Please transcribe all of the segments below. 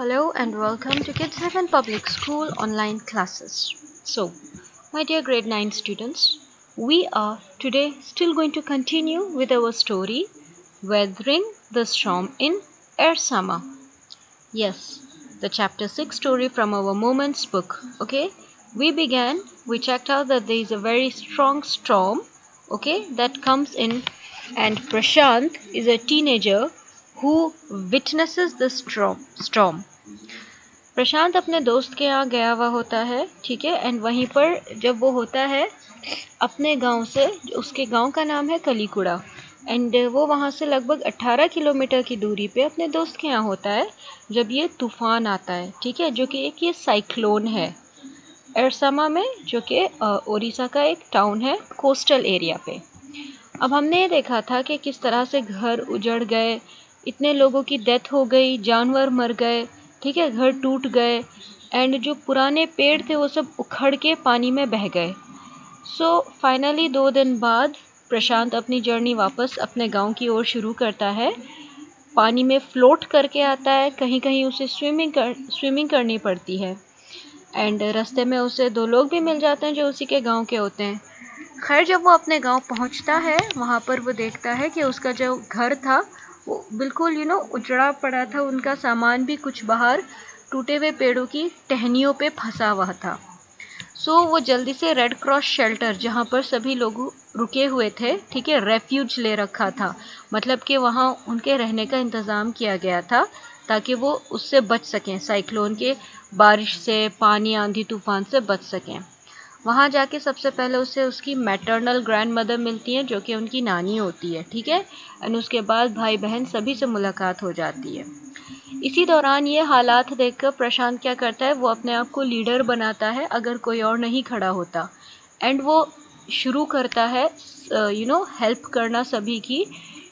Hello and welcome to Kids Heaven Public School online classes. So, my dear grade 9 students, we are today still going to continue with our story Weathering the Storm in Ersama. Yes, the chapter 6 story from our Moments book. Okay, we checked out that there is a very strong storm, okay, that comes in, and Prashant is a teenager who witnesses the storm. प्रशांत अपने दोस्त के यहाँ गया हुआ होता है, ठीक है, एंड वहीं पर जब वो होता है अपने गांव से, उसके गांव का नाम है कलीकुड़ा, एंड वो वहाँ से लगभग 18 किलोमीटर की दूरी पे अपने दोस्त के यहाँ होता है जब ये तूफान आता है, ठीक है, जो कि एक ये साइक्लोन है एरसामा में, जो कि ओडिशा का एक टाउन है कोस्टल एरिया पे। अब हमने ये देखा था कि किस तरह से घर उजड़ गए, इतने लोगों की डेथ हो गई, जानवर मर गए, ठीक है, घर टूट गए, एंड जो पुराने पेड़ थे वो सब उखड़ के पानी में बह गए। सो फाइनली 2 दिन बाद प्रशांत अपनी जर्नी वापस अपने गांव की ओर शुरू करता है। पानी में फ्लोट करके आता है, कहीं कहीं उसे स्विमिंग करनी पड़ती है, एंड रास्ते में उसे 2 लोग भी मिल जाते हैं जो उसी के गांव के होते हैं। खैर, जब वो अपने गांव पहुंचता है वहाँ पर वो देखता है कि उसका जो घर था वो बिल्कुल उजड़ा पड़ा था, उनका सामान भी कुछ बाहर टूटे हुए पेड़ों की टहनियों पे फंसा हुआ था। सो वो जल्दी से रेड क्रॉस शेल्टर, जहाँ पर सभी लोग रुके हुए थे, ठीक है, रेफ्यूज ले रखा था, मतलब कि वहाँ उनके रहने का इंतज़ाम किया गया था ताकि वो उससे बच सकें, साइक्लोन के बारिश से, पानी, आंधी तूफान से बच सकें। वहाँ जाके सबसे पहले उसे उसकी मैटरनल ग्रैंड मदर मिलती है जो कि उनकी नानी होती है, ठीक है, एंड उसके बाद भाई बहन सभी से मुलाकात हो जाती है। इसी दौरान ये हालात देखकर प्रशांत क्या करता है, वो अपने आप को लीडर बनाता है अगर कोई और नहीं खड़ा होता, एंड वो शुरू करता है हेल्प करना सभी की।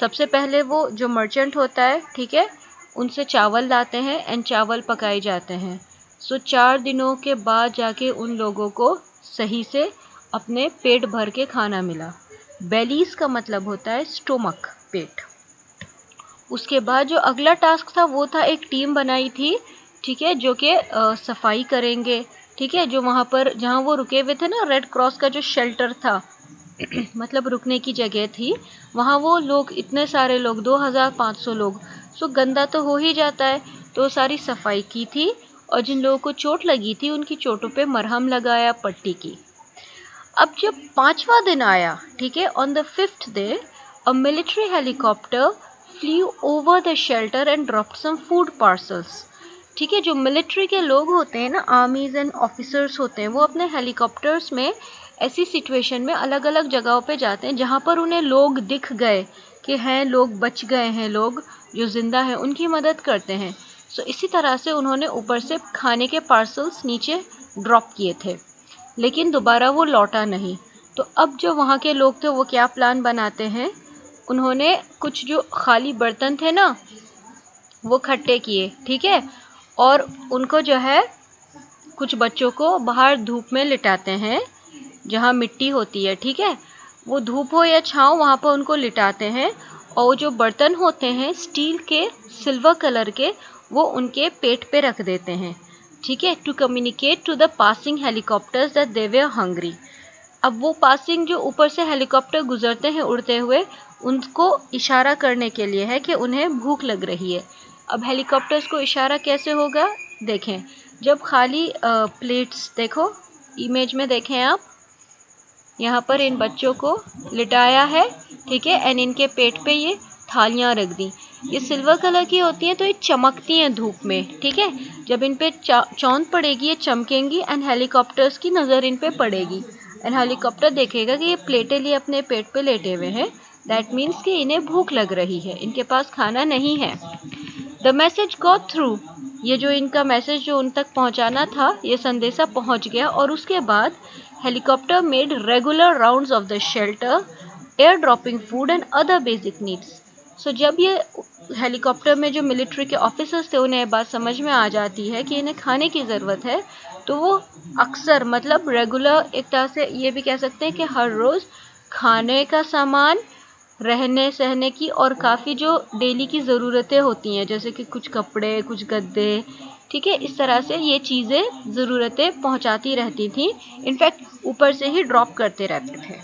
सबसे पहले वो जो मर्चेंट होता है, ठीक है, उनसे चावल लाते हैं एंड चावल पकाए जाते हैं। सो 4 दिनों के बाद जाके उन लोगों को सही से अपने पेट भर के खाना मिला। बेलीज का मतलब होता है स्टोमक, पेट। उसके बाद जो अगला टास्क था वो था, एक टीम बनाई थी, ठीक है, जो कि सफाई करेंगे, ठीक है, जो वहाँ पर जहाँ वो रुके हुए थे ना, रेड क्रॉस का जो शेल्टर था मतलब रुकने की जगह थी, वहाँ वो लोग, इतने सारे लोग, 2500 लोग, सो गंदा तो हो ही जाता है, तो सारी सफाई की थी, और जिन लोगों को चोट लगी थी उनकी चोटों पे मरहम लगाया, पट्टी की। अब जब 5वां दिन आया, ठीक है, on the 5th day a military helicopter flew over the shelter and dropped some food parcels. ठीक है, जो मिलिट्री के लोग होते हैं ना, आर्मीज एंड ऑफिसर्स होते हैं, वो अपने हेलीकॉप्टर्स में ऐसी सिचुएशन में अलग अलग जगहों पे जाते हैं जहाँ पर उन्हें लोग दिख गए कि हैं, लोग बच गए हैं, लोग जो जिंदा हैं उनकी मदद करते हैं। सो इसी तरह से उन्होंने ऊपर से खाने के पार्सल्स नीचे ड्रॉप किए थे, लेकिन दोबारा वो लौटा नहीं। तो अब जो वहाँ के लोग थे वो क्या प्लान बनाते हैं, उन्होंने कुछ जो खाली बर्तन थे ना वो इकट्ठे किए, ठीक है, और उनको जो है कुछ बच्चों को बाहर धूप में लिटाते हैं जहाँ मिट्टी होती है, ठीक है, वो धूप हो या छाँव वहाँ पर उनको लिटाते हैं, और वो जो बर्तन होते हैं स्टील के, सिल्वर कलर के, वो उनके पेट पे रख देते हैं, ठीक है, to communicate to the passing helicopters that they were hungry. अब वो पासिंग जो ऊपर से हेलीकॉप्टर गुजरते हैं उड़ते हुए, उनको इशारा करने के लिए है कि उन्हें भूख लग रही है। अब हेलीकॉप्टर्स को इशारा कैसे होगा, देखें, जब खाली प्लेट्स, देखो इमेज में देखें आप, यहाँ पर इन बच्चों को लिटाया है, ठीक है, एंड इनके पेट पे ये थालियाँ रख दी। ये सिल्वर कलर की होती हैं तो ये चमकती हैं धूप में, ठीक है, जब इन पे चौंध पड़ेगी ये चमकेंगी, एंड हेलीकॉप्टर्स की नज़र इन पे पड़ेगी, एंड हेलीकॉप्टर देखेगा कि ये प्लेटें लिए अपने पेट पे लेटे हुए हैं, दैट मीन्स कि इन्हें भूख लग रही है, इनके पास खाना नहीं है। द मैसेज गॉट थ्रू, ये जो इनका मैसेज जो उन तक पहुंचाना था, ये संदेशा पहुंच गया, और उसके बाद helicopter made regular rounds of the shelter, air dropping food and other basic needs. So जब ये हेलीकॉप्टर में जो मिलिट्री के ऑफिसर्स थे उन्हें बात समझ में आ जाती है कि इन्हें खाने की ज़रूरत है, तो वो अक्सर, मतलब रेगुलर, एक तरह से ये भी कह सकते हैं कि हर रोज़ खाने का सामान, रहने सहने की और काफ़ी जो डेली की ज़रूरतें होती हैं, जैसे कि कुछ कपड़े, कुछ गद्दे, ठीक है, इस तरह से ये चीज़ें ज़रूरतें पहुंचाती रहती थी। इनफैक्ट ऊपर से ही ड्रॉप करते रहते थे।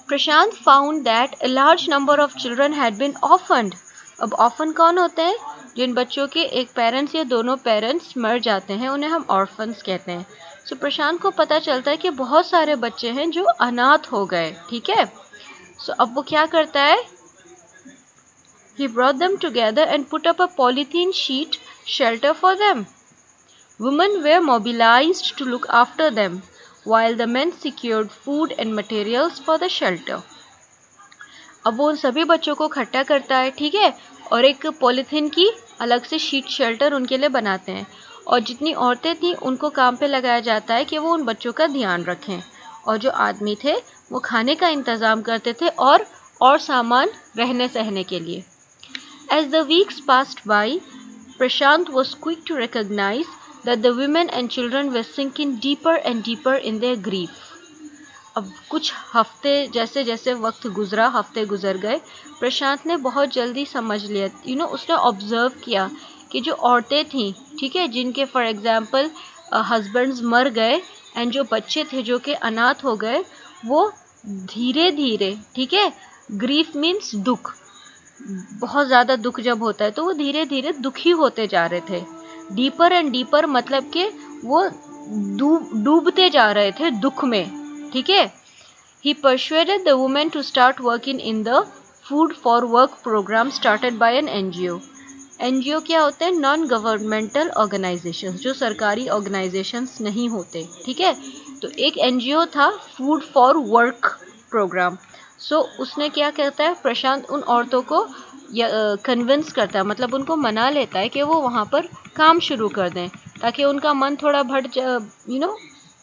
Prashant found that a large number of children had been orphaned. अब ऑफन कौन होते हैं? जिन बच्चों के एक पेरेंट्स या दोनों पेरेंट्स मर जाते हैं, उन्हें हम ऑर्फन्स कहते हैं। सो प्रशांत को पता चलता है कि बहुत सारे बच्चे हैं जो अनाथ हो गए, ठीक है। सो अब वो क्या करता है? He brought them together and put up a polythene sheet shelter for them. Women were mobilized to look after them, while the men secured food and materials for the shelter. अब वो उन सभी बच्चों को इकट्ठा करता है, ठीक है, और एक पॉलीथीन की अलग से शीट शेल्टर उनके लिए बनाते हैं, और जितनी औरतें थीं उनको काम पे लगाया जाता है कि वो उन बच्चों का ध्यान रखें, और जो आदमी थे वो खाने का इंतज़ाम करते थे और सामान रहने सहने के लिए। As the weeks passed by, Prashant was quick to recognize that the women and children were sinking deeper and deeper in their grief. अब कुछ हफ्ते जैसे जैसे वक्त गुजरा, हफ्ते गुजर गए, प्रशांत ने बहुत जल्दी समझ लिया, उसने ऑब्जर्व किया कि जो औरतें थीं, ठीक है, जिनके फॉर एग्जांपल हस्बैंड्स मर गए एंड जो बच्चे थे जो कि अनाथ हो गए, वो धीरे धीरे, ठीक है, ग्रीफ मीन्स दुख, बहुत ज़्यादा दुख जब होता है तो वो धीरे धीरे दुखी होते जा रहे थे। डीपर एंड डीपर मतलब कि वो डूबते जा रहे थे दुख में, ठीक है। He persuaded the women to start working in the Food for Work program started by an NGO. NGO क्या होते हैं? नॉन गवर्नमेंटल ऑर्गेनाइजेशंस, जो सरकारी ऑर्गेनाइजेशंस नहीं होते, ठीक है। तो एक NGO था फूड फॉर वर्क प्रोग्राम। सो उसने क्या कहता है, प्रशांत उन औरतों को कन्विंस करता है, मतलब उनको मना लेता है कि वो वहाँ पर काम शुरू कर दें, ताकि उनका मन थोड़ा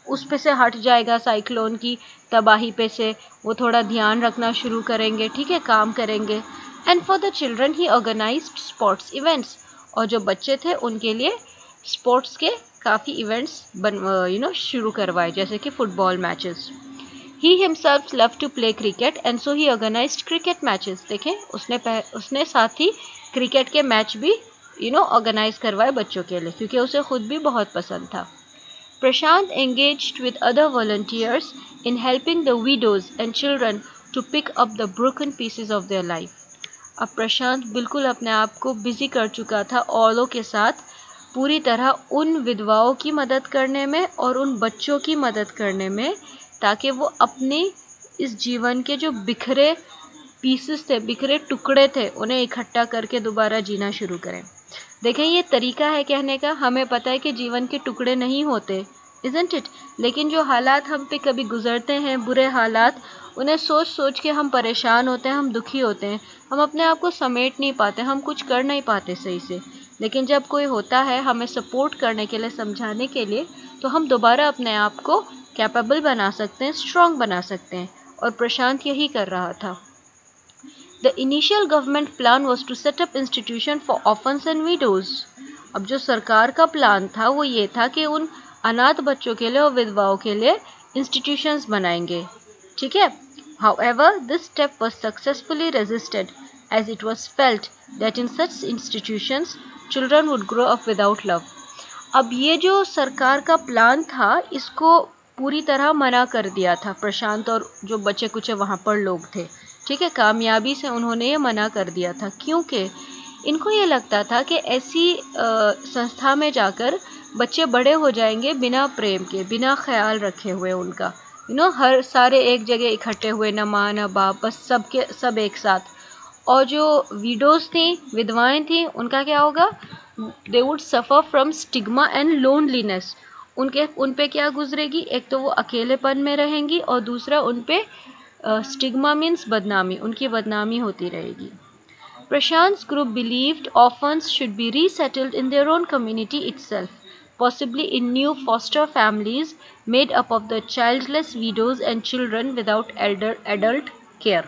उस पे से हट जाएगा, साइक्लोन की तबाही पे से वो थोड़ा ध्यान रखना शुरू करेंगे, ठीक है, काम करेंगे। And for the children he organised sports events, और जो बच्चे थे उनके लिए स्पोर्ट्स के काफ़ी इवेंट्स शुरू करवाए, जैसे कि football matches. He himself loved to play cricket and so he organized cricket matches. देखें, उसने साथ ही क्रिकेट के मैच भी ऑर्गेनाइज करवाए बच्चों के लिए, क्योंकि उसे खुद भी बहुत पसंद था। Prashant engaged with other volunteers in helping the widows and children to pick up the broken pieces of their life. अब प्रशांत बिल्कुल अपने आप को बिजी कर चुका था औरों के साथ, पूरी तरह उन विधवाओं की मदद करने में और उन बच्चों की मदद करने में, ताकि वो अपने इस जीवन के जो बिखरे पीसेस थे, बिखरे टुकड़े थे, उन्हें इकट्ठा करके दोबारा जीना शुरू करें। देखें, ये तरीका है कहने का। हमें पता है कि जीवन के टुकड़े नहीं होते, इज़न्ट इट, लेकिन जो हालात हम पे कभी गुजरते हैं, बुरे हालात, उन्हें सोच सोच के हम परेशान होते हैं, हम दुखी होते हैं, हम अपने आप को समेट नहीं पाते, हम कुछ कर नहीं पाते सही से। लेकिन जब कोई होता है हमें सपोर्ट करने के लिए, समझाने के लिए, तो हम दोबारा अपने आप को कैपेबल बना सकते हैं, स्ट्रॉन्ग बना सकते हैं, और प्रशांत यही कर रहा था। The initial government plan was to set up institution for orphans and widows. अब जो सरकार का प्लान था वो ये था कि उन अनाथ बच्चों के लिए और विधवाओं के लिए इंस्टीट्यूशंस बनाएंगे, ठीक है। However, this step was successfully resisted as it was felt that in such institutions children would grow up without love. अब ये जो सरकार का प्लान था इसको पूरी तरह मना कर दिया था प्रशांत और जो बचे कुचे वहाँ पर लोग थे, ठीक है। कामयाबी से उन्होंने ये मना कर दिया था, क्योंकि इनको ये लगता था कि ऐसी संस्था में जाकर बच्चे बड़े हो जाएंगे बिना प्रेम के, बिना ख्याल रखे हुए उनका, हर सारे एक जगह इकट्ठे हुए, न माँ न बाप, बस सब एक साथ। और जो विडोज थी, विधवाएं थी, उनका क्या होगा? They would suffer from stigma and loneliness. उन पे क्या गुजरेगी? एक तो वो अकेलेपन में रहेंगी और दूसरा उन पे स्टिग्मा मीन्स बदनामी, उनकी बदनामी होती रहेगी। Prashant's group believed orphans should be resettled in their own community itself, possibly in new foster families made up of the childless widows and children without adult care.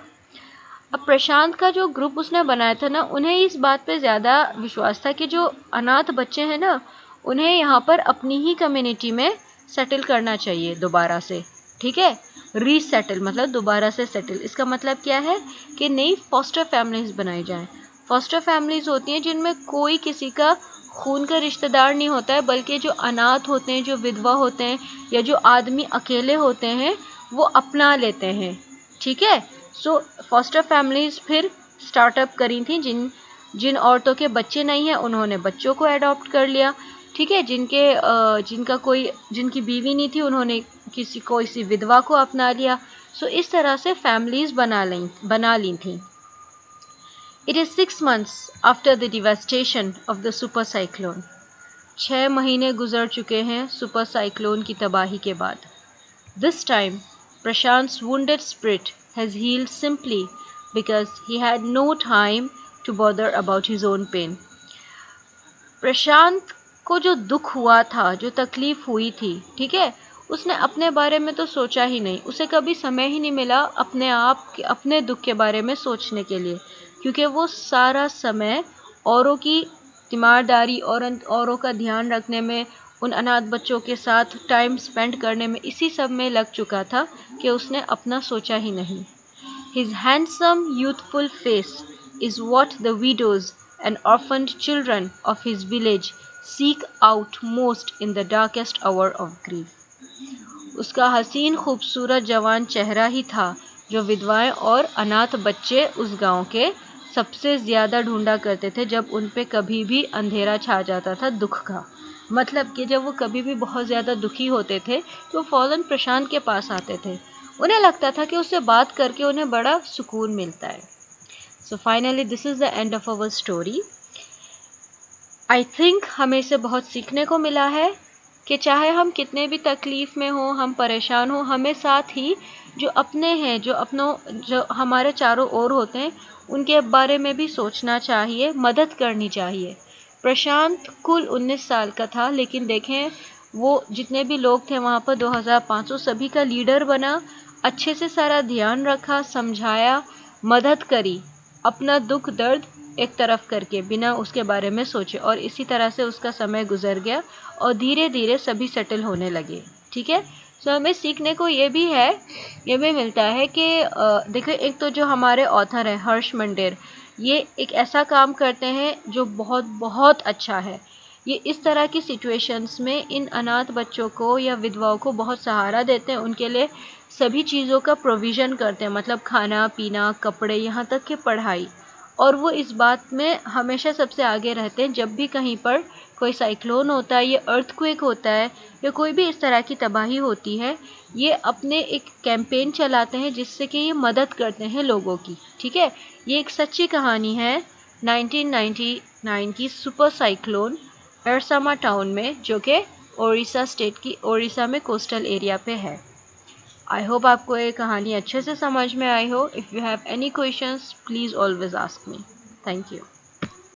अब प्रशांत का जो ग्रुप उसने बनाया था ना, उन्हें इस बात पे ज़्यादा विश्वास था कि जो अनाथ बच्चे हैं ना, उन्हें यहाँ पर अपनी ही कम्युनिटी में सेटल करना चाहिए दोबारा से, ठीक है। रीसेटल मतलब दोबारा से सेटल, इसका मतलब क्या है कि नई फॉस्टर फैमिलीज बनाई जाएं। फॉस्टर फैमिलीज होती हैं जिनमें कोई किसी का खून का रिश्तेदार नहीं होता है, बल्कि जो अनाथ होते हैं, जो विधवा होते हैं, या जो आदमी अकेले होते हैं वो अपना लेते हैं, ठीक है। सो फॉस्टर फैमिलीज फिर स्टार्टअप करी थी, जिन औरतों के बच्चे नहीं हैं उन्होंने बच्चों को अडॉप्ट कर लिया, ठीक है। जिनकी बीवी नहीं थी उन्होंने किसी विधवा को अपना लिया। सो इस तरह से फैमिलीज बना ली थी। It is 6 months after the devastation of the super cyclone. 6 महीने गुजर चुके हैं सुपर साइक्लोन की तबाही के बाद। This time, Prashant's wounded spirit has healed simply because he had no time to bother about his own pain. प्रशांत को जो दुख हुआ था, जो तकलीफ हुई थी, ठीक है, उसने अपने बारे में तो सोचा ही नहीं। उसे कभी समय ही नहीं मिला अपने दुख के बारे में सोचने के लिए, क्योंकि वो सारा समय औरों की तीमारदारी और औरों का ध्यान रखने में, उन अनाथ बच्चों के साथ टाइम स्पेंड करने में, इसी सब में लग चुका था कि उसने अपना सोचा ही नहीं। His handsome, youthful face is what the widows and orphaned children of his village seek out most in the darkest hour of grief. उसका हसीन खूबसूरत जवान चेहरा ही था जो विधवाएं और अनाथ बच्चे उस गांव के सबसे ज़्यादा ढूंढा करते थे जब उन पे कभी भी अंधेरा छा जाता था दुख का। मतलब कि जब वो कभी भी बहुत ज़्यादा दुखी होते थे तो फौरन प्रशांत के पास आते थे। उन्हें लगता था कि उससे बात करके उन्हें बड़ा सुकून मिलता है। So finally this is the end of our story. I think हमें इसे बहुत सीखने को मिला है कि चाहे हम कितने भी तकलीफ़ में हों, हम परेशान हों, हमें साथ ही जो अपने हैं, जो हमारे चारों ओर होते हैं, उनके बारे में भी सोचना चाहिए, मदद करनी चाहिए। प्रशांत कुल 19 साल का था, लेकिन देखें वो जितने भी लोग थे वहाँ पर 2500 सभी का लीडर बना, अच्छे से सारा ध्यान रखा, समझाया, मदद करी, अपना दुख दर्द एक तरफ करके बिना उसके बारे में सोचे, और इसी तरह से उसका समय गुजर गया और धीरे धीरे सभी सेटल होने लगे, ठीक है। सो हमें सीखने को ये भी मिलता है कि देखो, एक तो जो हमारे ऑथर है हर्ष मंडेर, ये एक ऐसा काम करते हैं जो बहुत बहुत अच्छा है। ये इस तरह की सिचुएशंस में इन अनाथ बच्चों को या विधवाओं को बहुत सहारा देते हैं, उनके लिए सभी चीज़ों का प्रोविज़न करते हैं, मतलब खाना पीना, कपड़े, यहाँ तक कि पढ़ाई। और वो इस बात में हमेशा सबसे आगे रहते हैं। जब भी कहीं पर कोई साइक्लोन होता है या अर्थक्वेक होता है या कोई भी इस तरह की तबाही होती है, ये अपने एक कैंपेन चलाते हैं जिससे कि ये मदद करते हैं लोगों की, ठीक है। ये एक सच्ची कहानी है 1999 की सुपर साइक्लोन एरसामा टाउन में, जो कि ओडिशा में कोस्टल एरिया पे है। आई होप आपको ये कहानी अच्छे से समझ में आई हो। If you have any questions please always ask me. Thank you.